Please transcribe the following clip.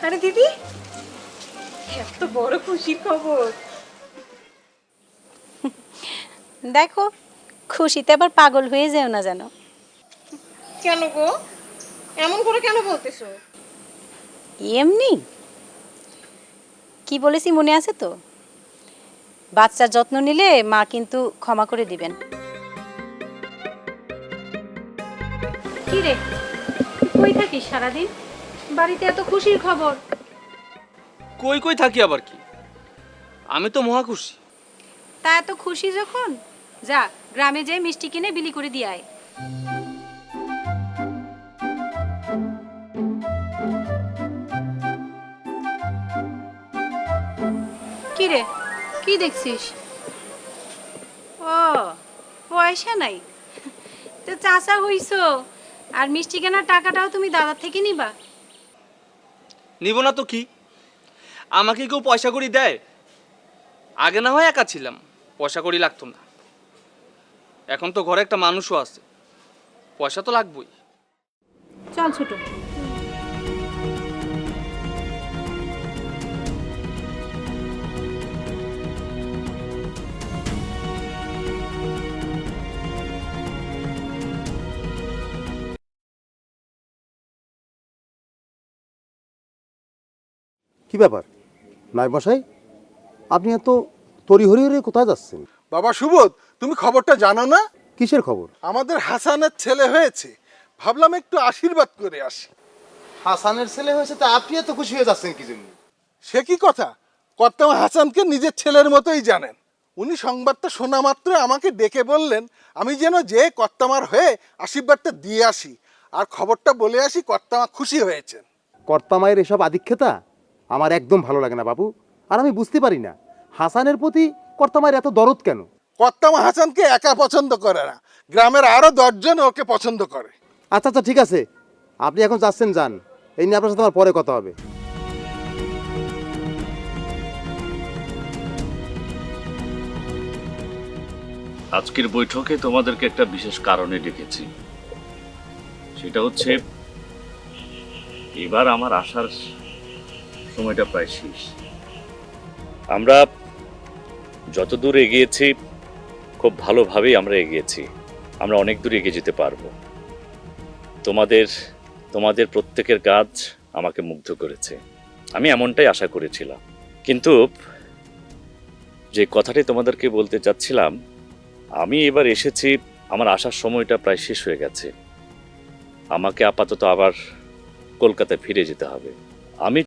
আরে দিদি, এত বড় খুশির খবর! দেখো, খুশিতে আবার পাগল হয়ে যেও না যেন। কেন গো, এমন করে কেন বলতেছো? এমনি কি বলেছি মনে আছে তো? বাচ্চার যত্ন নিলে মা কিন্তু ক্ষমা করে দিবেন। কি রে, কই থাকিস সারাদিন? বাড়িতে এত খুশির খবর। কই কই থাকি আবার কি, আমি তো মহা খুশি। তা এত খুশি যখন, যা গ্রামে যেয়ে মিষ্টি কিনে বিলি করে দিয়ে আয়। কি রে, কি দেখছিস? ও পয়সা নাই তো চাচা হইছো, আর মিষ্টি কেনার টাকাটাও তুমি দাদার থেকে নিবা? নিব না তো কি, আমাকে কেউ পয়সা কড়ি দেয়? আগে না হয় একা ছিলাম, পয়সা কড়ি লাগতো না। এখন তো ঘরে একটা মানুষও আছে, পয়সা তো লাগবেই। চল ছোট। কি ব্যাপার নাই মশাই, আপনি এত তড়িহড়ি হয়ে কোথায় যাচ্ছেন? বাবা সুবোধ, তুমি খবরটা জানো না? কিসের খবর? আমাদের হাসানের ছেলে হয়েছে, ভাবলাম একটু আশীর্বাদ করে আসি। হাসানের ছেলে হয়েছে তা আপনি এত খুশি হয়ে যাচ্ছেন কি জন্য? সে কি কথা, কর্তামা হাসানকে নিজের ছেলের মতোই জানেন। উনি সংবাদটা শোনা মাত্র আমাকে ডেকে বললেন আমি যেন যে কর্তামার হয়ে আশীর্বাদটা দিয়ে আসি, আর খবরটা বলে আসি কর্তামা খুশি হয়েছেন। কর্তামায়ের এসব আদিক্ষেতা আমার একদম ভালো লাগে না বাবু। আর আমি বুঝতে পারি না হাসানের প্রতি কর্তামায়ের এত দরদ কেন। কর্তামা হাসানকে একা পছন্দ করে না, গ্রামের আরো 10 জন ওকে পছন্দ করে। আচ্ছা আচ্ছা ঠিক আছে, আপনি এখন যাচ্ছেন যান, এই নিয়ে আপনার সাথে আমার পরে কথা হবে। আজকের বৈঠকে তোমাদেরকে একটা বিশেষ কারণে ডেকেছি। সেটা হচ্ছে এবার আমার আসার সময়টা প্রায় শেষ। আমরা যতদূর এগিয়েছি খুব ভালোভাবেই আমরা এগিয়েছি, আমরা অনেক দূর এগিয়ে যেতে পারবো। তোমাদের তোমাদের প্রত্যেকের কাজ আমাকে মুগ্ধ করেছে, আমি এমনটাই আশা করেছিলাম। কিন্তু যে কথাটি তোমাদেরকে বলতে চাচ্ছিলাম, আমি এবার এসেছি, আমার আসার সময়টা প্রায় শেষ হয়ে গেছে। আমাকে আপাতত আবার কলকাতায় ফিরে যেতে হবে। আমি